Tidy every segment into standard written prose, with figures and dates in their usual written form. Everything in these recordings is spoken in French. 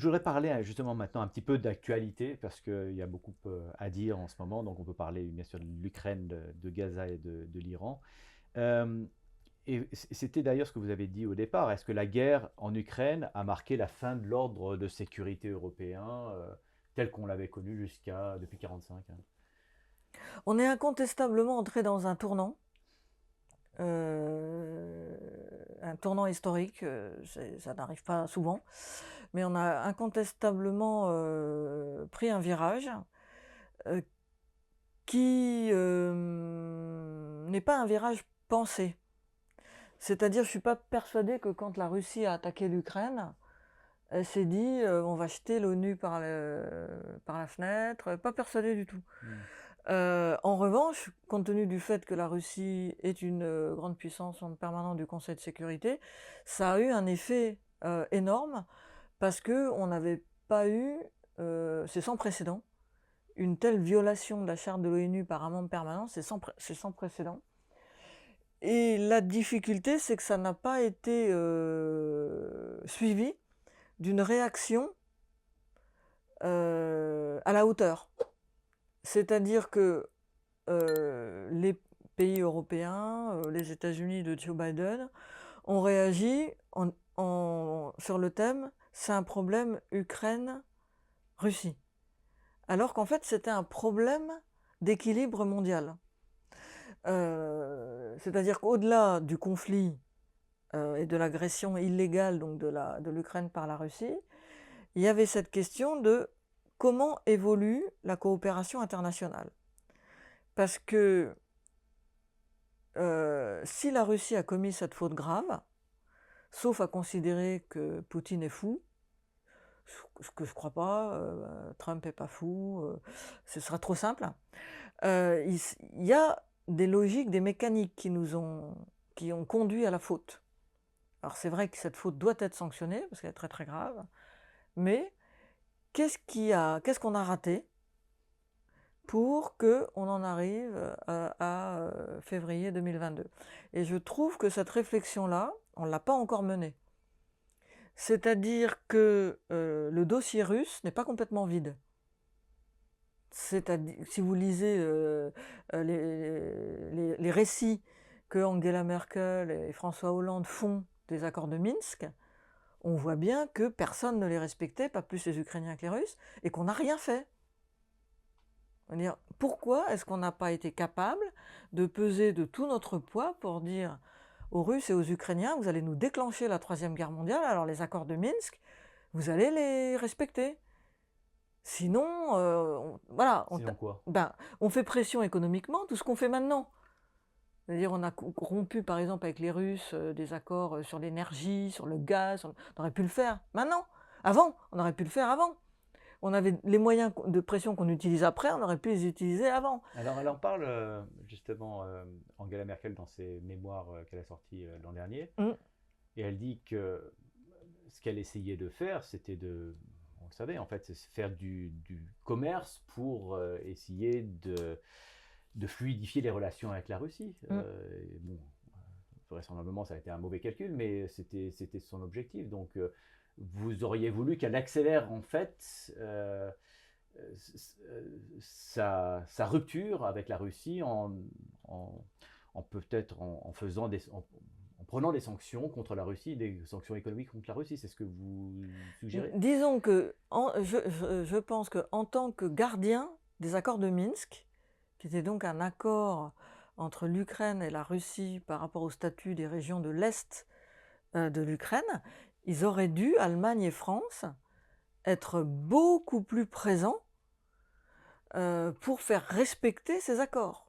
voudrais parler justement maintenant un petit peu d'actualité parce qu'il y a beaucoup à dire en ce moment. Donc on peut parler bien sûr de l'Ukraine, de Gaza et de l'Iran. Euh, et c'était d'ailleurs ce que vous avez dit au départ. Est-ce que la guerre en Ukraine a marqué la fin de l'ordre de sécurité européen tel qu'on l'avait connu jusqu'à depuis 1945, hein? On est incontestablement entré dans un tournant historique, ça n'arrive pas souvent, mais on a incontestablement pris un virage euh, qui n'est pas un virage pensé. C'est-à-dire, je ne suis pas persuadée que quand la Russie a attaqué l'Ukraine, elle s'est dit on va jeter l'ONU par la fenêtre, pas persuadée du tout. Hmm. En revanche, compte tenu du fait que la Russie est une grande puissance membre permanent du Conseil de sécurité, ça a eu un effet énorme parce qu'on n'avait pas eu, c'est sans précédent, une telle violation de la charte de l'ONU par un membre permanent, c'est sans précédent. Et la difficulté, c'est que ça n'a pas été suivi d'une réaction à la hauteur. C'est-à-dire que les pays européens, les États-Unis de Joe Biden, ont réagi sur le thème « c'est un problème Ukraine-Russie ». Alors qu'en fait, c'était un problème d'équilibre mondial. C'est-à-dire qu'au-delà du conflit et de l'agression illégale donc de l'Ukraine par la Russie, il y avait cette question de comment évolue la coopération internationale. Parce que si la Russie a commis cette faute grave, sauf à considérer que Poutine est fou, ce que je ne crois pas, Trump n'est pas fou, ce sera trop simple, il y a des logiques, des mécaniques qui ont conduit à la faute. Alors c'est vrai que cette faute doit être sanctionnée, parce qu'elle est très très grave, mais qu'est-ce qu'on a raté pour qu'on en arrive à février 2022. Et je trouve que cette réflexion-là, on ne l'a pas encore menée. C'est-à-dire que le dossier russe n'est pas complètement vide. C'est-à-dire, si vous lisez les récits que Angela Merkel et François Hollande font des accords de Minsk, on voit bien que personne ne les respectait, pas plus les Ukrainiens que les Russes, et qu'on n'a rien fait. Dire, pourquoi est-ce qu'on n'a pas été capable de peser de tout notre poids pour dire aux Russes et aux Ukrainiens, vous allez nous déclencher la Troisième Guerre mondiale, alors les accords de Minsk, vous allez les respecter. Sinon, voilà, Sinon quoi? on fait pression économiquement, tout ce qu'on fait maintenant. C'est-à-dire on a rompu par exemple avec les Russes des accords sur l'énergie, sur le gaz, on aurait pu le faire maintenant, avant, on aurait pu le faire avant. On avait les moyens de pression qu'on utilise après, on aurait pu les utiliser avant. Alors, elle en parle justement Angela Merkel dans ses mémoires qu'elle a sortis l'an dernier. Mm. Et elle dit que ce qu'elle essayait de faire, c'était on le savait en fait, c'est faire du commerce pour essayer de fluidifier les relations avec la Russie. Mm. Bon, vraisemblablement, ça a été un mauvais calcul, mais c'était son objectif. Donc, vous auriez voulu qu'elle accélère en fait sa rupture avec la Russie en, peut-être en faisant en prenant des sanctions contre la Russie, des sanctions économiques contre la Russie. C'est ce que vous suggérez? Disons que je pense qu'en tant que gardien des accords de Minsk, qui était donc un accord entre l'Ukraine et la Russie par rapport au statut des régions de l'Est de l'Ukraine, ils auraient dû, Allemagne et France, être beaucoup plus présents pour faire respecter ces accords.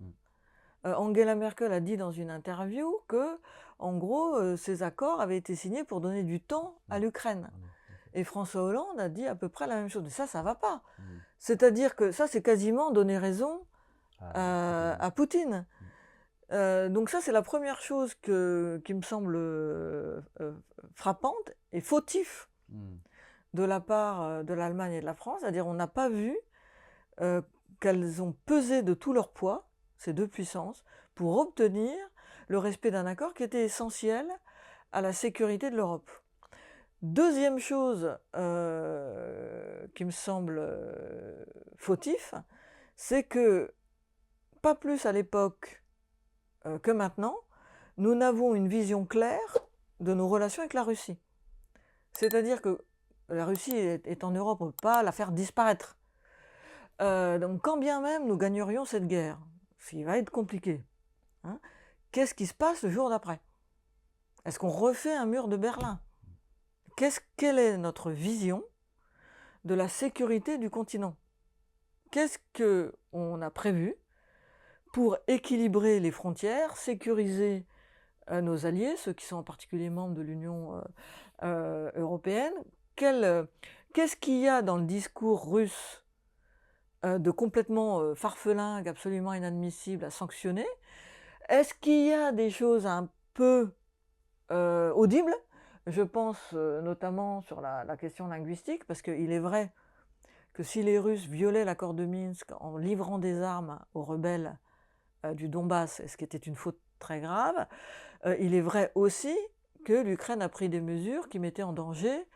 Angela Merkel a dit dans une interview que, en gros, ces accords avaient été signés pour donner du temps à l'Ukraine. Et François Hollande a dit à peu près la même chose. Mais ça va pas. C'est-à-dire que ça, c'est quasiment donner raison à Poutine. Donc ça, c'est la première chose qui me semble frappante et fautif de la part de l'Allemagne et de la France. C'est-à-dire on n'a pas vu qu'elles ont pesé de tout leur poids, ces deux puissances, pour obtenir le respect d'un accord qui était essentiel à la sécurité de l'Europe. Deuxième chose qui me semble fautif, c'est que, pas plus à l'époque que maintenant, nous n'avons une vision claire de nos relations avec la Russie. C'est-à-dire que la Russie est en Europe, on ne peut pas la faire disparaître. Donc quand bien même nous gagnerions cette guerre, ce qui va être compliqué, hein, qu'est-ce qui se passe le jour d'après? Est-ce qu'on refait un mur de Berlin? Quelle est notre vision de la sécurité du continent? Qu'est-ce qu'on a prévu pour équilibrer les frontières, sécuriser nos alliés, ceux qui sont en particulier membres de l'Union européenne? Qu'est-ce qu'il y a dans le discours russe de complètement farfelingue, absolument inadmissible à sanctionner? Est-ce qu'il y a des choses un peu audibles? Je pense notamment sur la question linguistique, parce qu'il est vrai que si les Russes violaient l'accord de Minsk en livrant des armes aux rebelles du Donbass, ce qui était une faute très grave, il est vrai aussi que l'Ukraine a pris des mesures qui mettaient en danger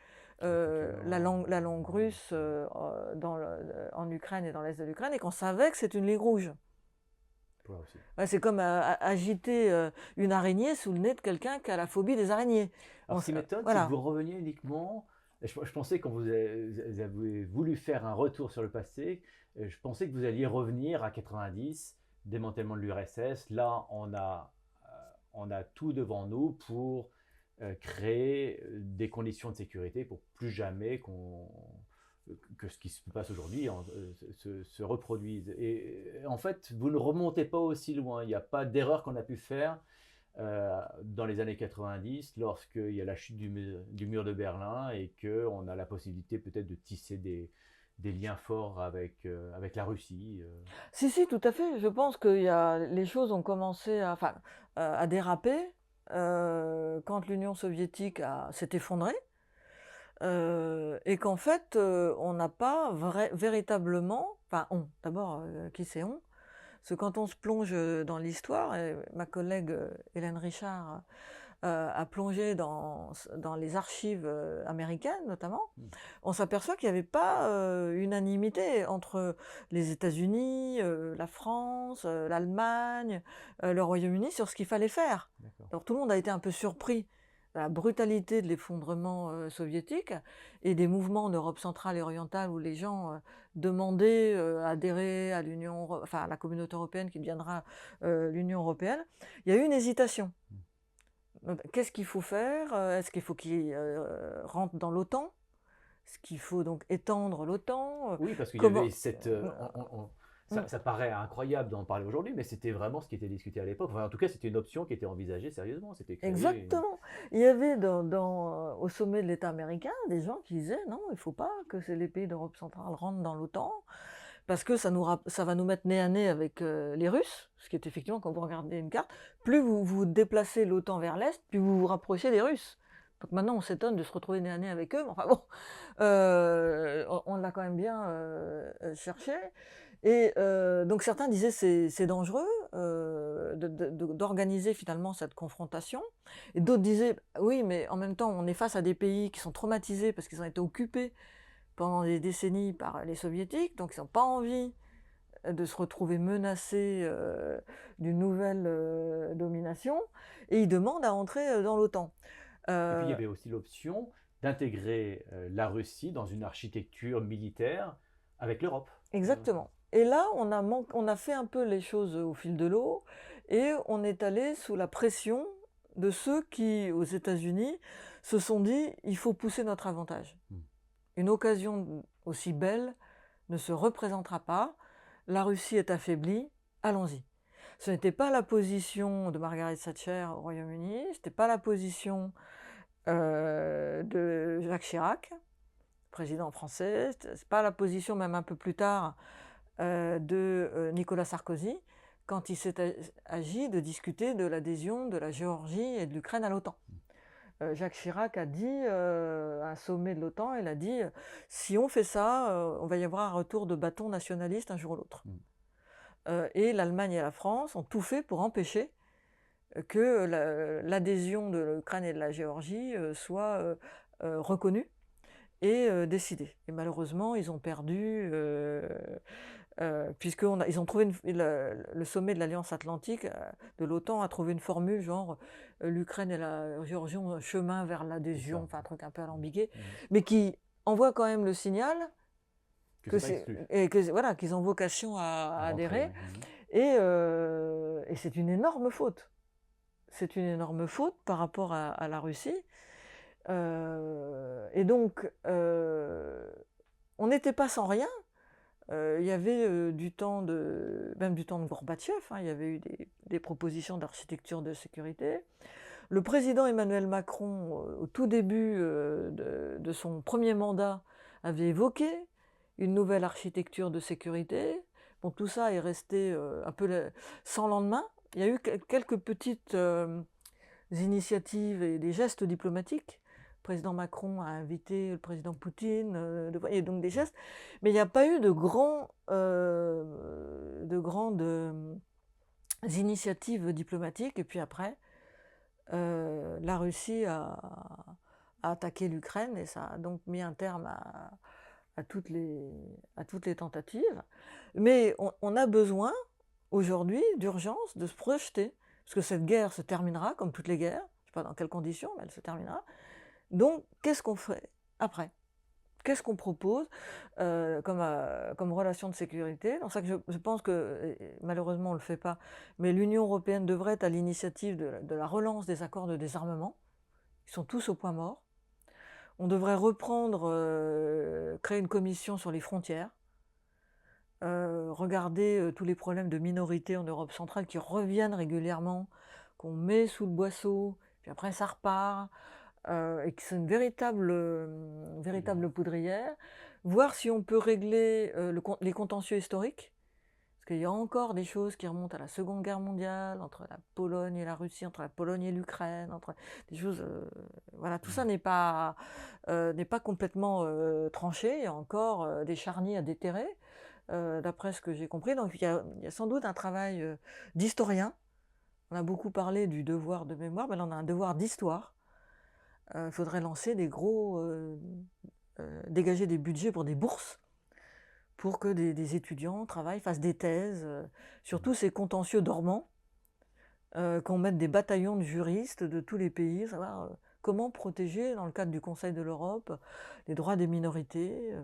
la langue russe en Ukraine et dans l'est de l'Ukraine, et qu'on savait que c'est une ligne rouge. Ouais, c'est comme agiter une araignée sous le nez de quelqu'un qui a la phobie des araignées. Alors, ce qui m'étonne, c'est que vous reveniez uniquement. Je pensais, quand vous avez voulu faire un retour sur le passé, je pensais que vous alliez revenir à 90, démantèlement de l'URSS. Là, on a tout devant nous pour créer des conditions de sécurité pour plus jamais que ce qui se passe aujourd'hui se reproduise. Et en fait, vous ne remontez pas aussi loin. Il n'y a pas d'erreur qu'on a pu faire dans les années 90, lorsqu'il y a la chute du mur de Berlin et qu'on a la possibilité peut-être de tisser des liens forts avec la Russie. Si, tout à fait. Je pense que les choses ont commencé à déraper quand l'Union soviétique s'est effondrée. Et qu'en fait, on n'a pas véritablement, d'abord, qui c'est on? Parce que quand on se plonge dans l'histoire, et ma collègue Hélène Richard a plongé dans les archives américaines notamment, on s'aperçoit qu'il n'y avait pas unanimité entre les États-Unis, la France, l'Allemagne, le Royaume-Uni sur ce qu'il fallait faire. Alors tout le monde a été un peu surpris la brutalité de l'effondrement soviétique et des mouvements en Europe centrale et orientale où les gens demandaient à adhérer à à la communauté européenne qui deviendra l'Union européenne. Il y a eu une hésitation. Qu'est-ce qu'il faut faire? Est-ce qu'il faut qu'ils rentrent dans l'OTAN? Est-ce qu'il faut donc étendre l'OTAN? Oui, parce qu'il y avait cette... Ça paraît incroyable d'en parler aujourd'hui, mais c'était vraiment ce qui était discuté à l'époque. Enfin, en tout cas, c'était une option qui était envisagée sérieusement. Exactement. Il y avait au sommet de l'État américain des gens qui disaient non, il ne faut pas que les pays d'Europe centrale rentrent dans l'OTAN, parce que ça va nous mettre nez à nez avec les Russes, ce qui est effectivement, quand vous regardez une carte, plus vous déplacez l'OTAN vers l'Est, plus vous vous rapprochez des Russes. Donc maintenant, on s'étonne de se retrouver nez à nez avec eux, mais enfin bon, on l'a quand même bien cherché. Et donc certains disaient c'est dangereux d'organiser finalement cette confrontation, et d'autres disaient oui, mais en même temps on est face à des pays qui sont traumatisés parce qu'ils ont été occupés pendant des décennies par les soviétiques, donc ils n'ont pas envie de se retrouver menacés d'une nouvelle domination, et ils demandent à entrer dans l'OTAN. Et puis il y avait aussi l'option d'intégrer la Russie dans une architecture militaire avec l'Europe. Exactement. Et là, on a fait un peu les choses au fil de l'eau, et on est allé sous la pression de ceux qui, aux États-Unis, se sont dit il faut pousser notre avantage. Une occasion aussi belle ne se représentera pas. La Russie est affaiblie, allons-y. Ce n'était pas la position de Margaret Thatcher au Royaume-Uni, ce n'était pas la position de Jacques Chirac, président français, ce n'est pas la position, même un peu plus tard, de Nicolas Sarkozy, quand il s'est agi de discuter de l'adhésion de la Géorgie et de l'Ukraine à l'OTAN. Jacques Chirac a dit, à un sommet de l'OTAN, il a dit si on fait ça, on va y avoir un retour de bâton nationaliste un jour ou l'autre. Et l'Allemagne et la France ont tout fait pour empêcher que l'adhésion de l'Ukraine et de la Géorgie soit reconnue. et décider. Et malheureusement, ils ont perdu, ils ont trouvé le sommet de l'Alliance Atlantique, de l'OTAN, a trouvé une formule genre l'Ukraine et la Géorgie ont un chemin vers C'est l'adhésion, ça. enfin un truc un peu alambiqué, Mhm. mais qui envoie quand même le signal Que que c'est pas exclu voilà, qu'ils ont vocation à à rentrer, adhérer, oui. Mhm. et c'est une énorme faute. C'est une énorme faute par rapport à la Russie. Et donc, on n'était pas sans rien. Il y avait même du temps de Gorbatchev, hein, il y avait eu des propositions d'architecture de sécurité. Le président Emmanuel Macron, au tout début de son premier mandat, avait évoqué une nouvelle architecture de sécurité. Bon, tout ça est resté un peu sans lendemain. Il y a eu quelques petites initiatives et des gestes diplomatiques. Le président Macron a invité le président Poutine, et donc des gestes, mais il n'y a pas eu de grandes initiatives diplomatiques. Et puis après, la Russie a attaqué l'Ukraine, et ça a donc mis un terme à toutes les tentatives. Mais on a besoin aujourd'hui d'urgence de se projeter, parce que cette guerre se terminera comme toutes les guerres, je ne sais pas dans quelles conditions, mais elle se terminera. Donc qu'est-ce qu'on fait après? Qu'est-ce qu'on propose comme relation de sécurité? C'est pour ça que je pense que, et malheureusement on ne le fait pas, mais l'Union européenne devrait être à l'initiative de la relance des accords de désarmement. Ils sont tous au point mort. On devrait créer une commission sur les frontières, regarder tous les problèmes de minorités en Europe centrale qui reviennent régulièrement, qu'on met sous le boisseau, puis après ça repart, et que c'est une véritable poudrière. Voir si on peut régler les contentieux historiques, parce qu'il y a encore des choses qui remontent à la Seconde Guerre mondiale, entre la Pologne et la Russie, entre la Pologne et l'Ukraine, entre des choses... voilà, tout ça n'est pas complètement tranché, il y a encore des charniers à déterrer, d'après ce que j'ai compris. Donc il y a sans doute un travail d'historien. On a beaucoup parlé du devoir de mémoire, mais là on a un devoir d'histoire. Il faudrait lancer dégager des budgets pour des bourses, pour que des étudiants travaillent, fassent des thèses sur tous ces contentieux dormants, qu'on mette des bataillons de juristes de tous les pays, savoir comment protéger, dans le cadre du Conseil de l'Europe, les droits des minorités,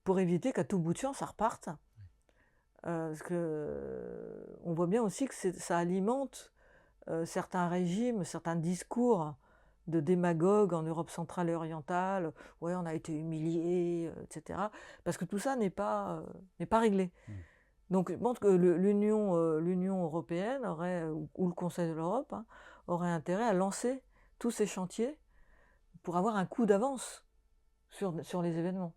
pour éviter qu'à tout bout de champ, ça reparte. Parce que on voit bien aussi que ça alimente certains régimes, certains discours de démagogues en Europe centrale et orientale. Ouais, on a été humiliés, etc. Parce que tout ça n'est pas réglé. Donc je pense que l'Union européenne aurait, ou le Conseil de l'Europe, hein, aurait intérêt à lancer tous ces chantiers pour avoir un coup d'avance sur les événements.